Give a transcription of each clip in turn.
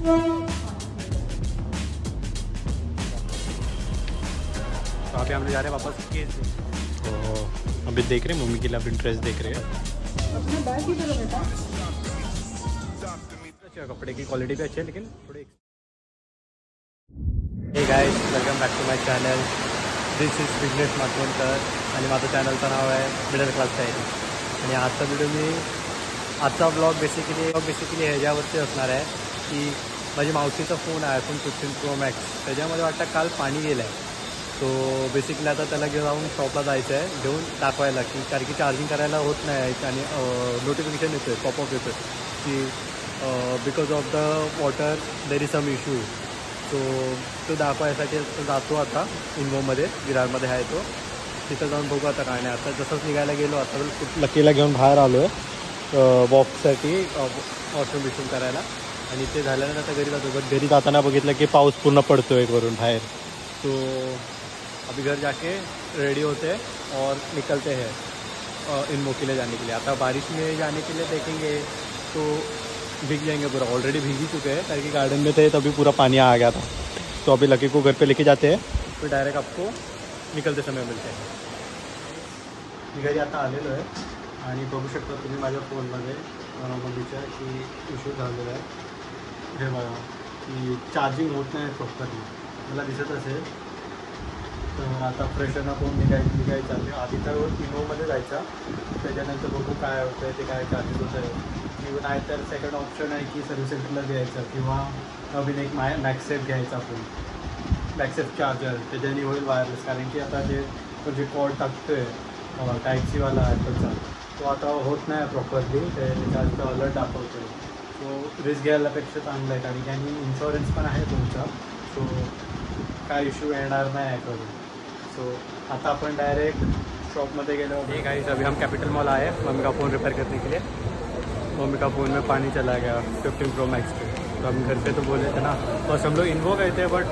तो अभी हम लोग जा रहे हैं वापस केस। तो अभी देख रहे हैं मम्मी के लिए अपनी ड्रेस देख रहे हैं। अच्छा कपड़े की क्वालिटी भी अच्छी है लेकिन थोड़े। Hey guys, welcome back to my channel. This is business Matwankar आणि माझं चॅनलचं नाव आहे मिडल क्लास डायरी. आणि आजचा ब्लॉग बेसिकली ह्याच्यावरती असणार आहे की माझी मावशीचा फोन आहे iPhone 15 Pro Max. त्याच्यामध्ये वाटतं काल पाणी गेलं आहे. तो बेसिकली आता त्याला जाऊन शॉपला जायचं आहे घेऊन दाखवायला की कारण की चार्जिंग करायला होत नाही आणि नोटिफिकेशन येतो आहे पॉपअप येतो आहे की because of the water there is some issue. तो दाखवायसाठी जातो आता इन्वोमध्ये विरारमध्ये आहे तो. तिथं जाऊन बघू आता काय नाही. आता जसंच निघायला गेलो आता लकीला घेऊन बाहेर आलो आहे वॉकसाठी वॉशरूम करायला. आणि ते झाल्यानंतर आता घरी जातो. बट घरी जाताना बघितलं की पाऊस पूर्ण पडतो आहे वरून बाहेर. तो अभी घर जाके रेडी होते और निकलते हैं इन्वो के लिए जाने के लिए. आता बारिश में जाने के लिए देखेंगे तो भीग जाएंगे पूरा. ऑलरेडी भीग ही चुके हैं कारण कि गार्डन में थे तभी पूरा पानी आ गया था. तो अभी लकी को घर पे लेके जाते हैं फिर डायरेक्ट आपको निकलते समय मिलते हैं. मी घरी आता आलेलो आहे आणि बघू शकता तुम्ही माझ्या फोनमध्ये मम्मीच्या की इश्यू झालेला आहे. हे बघा की चार्जिंग होत नाही प्रॉपरली मला दिसत असेल. तर आता फ्रेशन अप होऊन निघायचं चालले. आधी तर इनोमध्ये जायचा त्याच्यानंतर बघू काय होतं आहे ते काय चार्जेस होतं आहे. किंवा नाही तर सेकंड ऑप्शन आहे की सर्व्हिस सेंटरला घ्यायचं किंवा नवीन एक मॅक्सेफ घ्यायचा फोन. मॅक्सेफ चार्जर त्याच्याने होईल वायरलेस. कारण की आता जे कॉर्ड टाकतो आहे टाईपसीवाला ॲपलचा तो आता होत नाही प्रॉपरली. त्याचा अलर्ट दाखवतो आहे. सो रिस्क घ्यायलापेक्षा चांगलं आहे कारण की आणि इन्शुरन्स पण आहे तुमचा. सो काय इश्यू येणार नाही आहे करून. सो आता अपन डायरेक्ट शॉपमध्ये गेलो. ठीक है, अभी हम कैपिटल मॉल आए मम्मी का फ़ोन रिपेयर करने के लिए. मम्मी का फ़ोन में पानी चला गया 15 Pro Max पे. तो हम घर पे तो बोले थे ना बस हम लोग इन्वो गए थे बट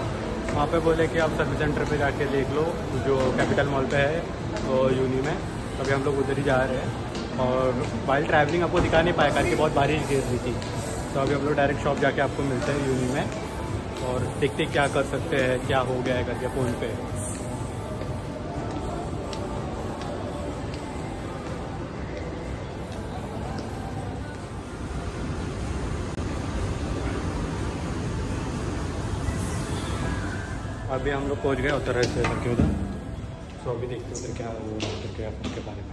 वहाँ पे बोले कि आप सर्विस सेंटर पे जाके देख लो जो कैपिटल मॉल पे है तो यूनी में. अभी हम लोग उधर ही जा रहे हैं और वाइल ट्रैवलिंग आपको दिखा नहीं पाया कारण कि बहुत बारिश गिर रही थी. तो अभी हम लोग डायरेक्ट शॉप जाके आपको मिलते हैं यूनी में और देखते क्या कर सकते हैं क्या हो गया है करके फ़ोन पे. अभी हम लोग पहुंच गए उत्तर से लगे उधर. सो अभी देखते हैं उधर क्या हो करके फ़ोन के बारे में.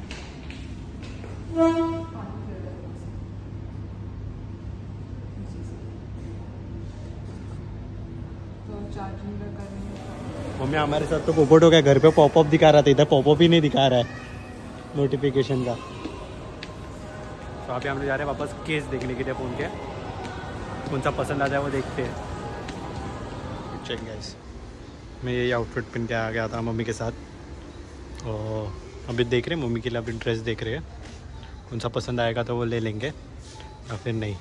मम्मी हमारे साथ तो पोपट हो गया. घर पे पॉपअप दिखा रहा था इधर पॉपअप ही नहीं दिखा रहा है नोटिफिकेशन का. तो अभी हम लोग जा रहे हैं वापस केस देखने के लिए फ़ोन के. कौन सा पसंद आता है वो देखते हैं. चेक गाइस, मैं यही आउटफिट पहन के आ गया था मम्मी के साथ और अभी देख रहे हैं मम्मी के लिए अपनी ड्रेस देख रहे हैं. कौन सा पसंद आएगा तो वो ले लेंगे या फिर नहीं.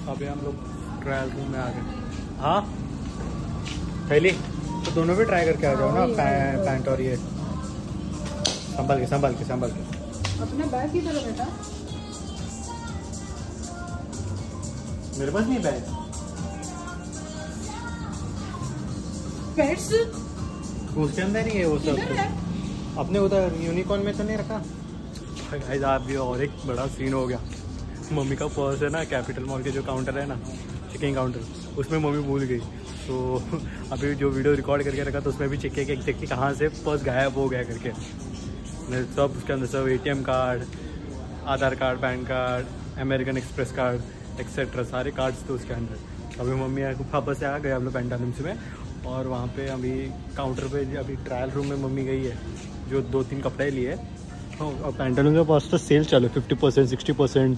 अभी हम लोग ट्रायल रूम में आ गए. हाँ पहली तो दोनों भी ट्राई करके आ जाओ ना. पैंट और ये संभल के अपने बैग की तरह बेटा. मेरे पास नहीं बैग. पेट्स उसके अंदर ही है वो सब. अपने उधर यूनिकॉर्न में तो नहीं रखा. भाई साहब भी और एक बड़ा सीन हो गया. मम्मी का पर्स है ना कैपिटल मॉल के जो काउंटर है ना चेकिंग काउंटर उसमें मम्मी भूल गई. तो अभी जो वीडियो रिकॉर्ड करके रखा तो उसमें भी चेक किया कि एग्जैक्टली कहाँ से पर्स गायब हो गया करके. सब उसके अंदर सब ATM card, Aadhaar card, PAN card, American Express card etcetera सारे कार्ड्स थे उसके अंदर. अभी मम्मी वापस से आ गए हम लोग पेंटालम्स में और वहाँ पे अभी काउंटर पे अभी ट्रायल रूम में मम्मी गई है जो 2-3 कपड़े लिए. और पेंटालून के पास तो सेल चालू 50% 60%.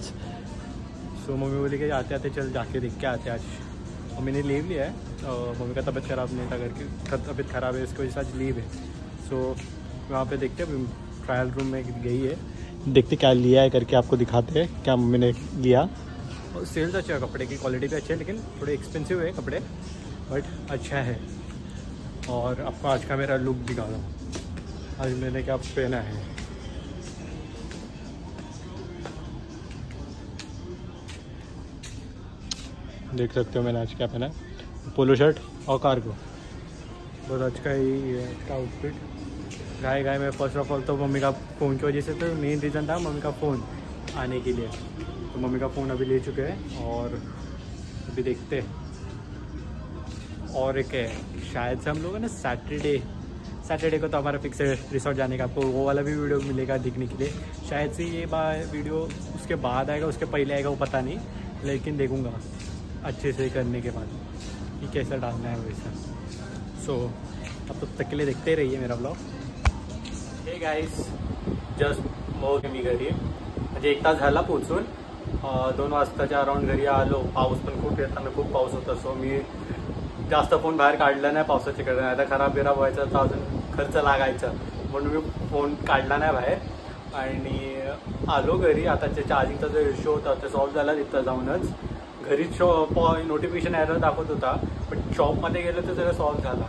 सो मम्मी बोली कि आते आते चल जाके देख के आते आज. मम्मी ने लीव लिया है और मम्मी का तबीयत ख़राब नहीं था करके तबीयत ख़राब है इसकी वजह से आज लीव है. सो वहाँ पे देखते हैं ट्रायल रूम में गई है देखते क्या लिया है करके आपको दिखाते हैं क्या मम्मी ने लिया. और सेल्स अच्छा है, कपड़े की क्वालिटी भी अच्छी है लेकिन थोड़े एक्सपेंसिव है कपड़े बट अच्छा है. और आपको आज का मेरा लुक दिखा रहा हूँ. आज मैंने क्या पहना है. देख सकते हो मैंने आज क्या पहना है, पोलो शर्ट और कार्गो। बस आज का ही है इसका आउटफिट। गाय मैं फर्स्ट ऑफ ऑल तो मम्मी का फ़ोन की वजह से, तो मेन रीज़न था मम्मी का फ़ोन आने के लिए। तो मम्मी का फ़ोन अभी ले चुके हैं और अभी देखते हैं। और एक है शायद से हम लोग है ना सैटरडे को तो हमारा फिक्स है रिसोर्ट जाने का। आपको वो वाला भी वीडियो मिलेगा दिखने के लिए। शायद से ये वीडियो उसके बाद आएगा, उसके पहले आएगा वो पता नहीं, लेकिन देखूँगा अच्छे से करने के बाद कि कैसा डालना है वैसा। सो अब तब तक के लिए देखते रहिए मेरा ब्लॉग। हे गाईज, जस्ट मग मी घरी म्हणजे 1 तास झाला पोचून। 2 वाजताच्या अराउंड घरी आलो। पाऊस पण खूप येताना खूप पाऊस होता, सो मी जास्त फोन बाहेर काढला नाही पावसाच्या कडे, आता खराब बिराब व्हायचा तर अजून खर्च लागायचा म्हणून मी फोन काढला नाही बाहेर आणि आलो घरी। आता चार्जिंगचा जो इश्यू होता तो सॉल्व्ह झाला तिथं जाऊनच। घरी नोटिफिकेशन एरर दाखवत होता, पण शॉपमध्ये गेलो तर सगळं सॉल्व्ह झाला।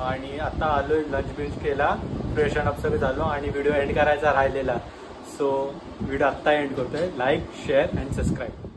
आणि आता आलो, लंच बिंच केला, फ्रेशन अप सगळं झालो आणि व्हिडिओ एंड करायचा राहिलेला। सो व्हिडिओ आत्ता एंड करतोय। Like, share and subscribe.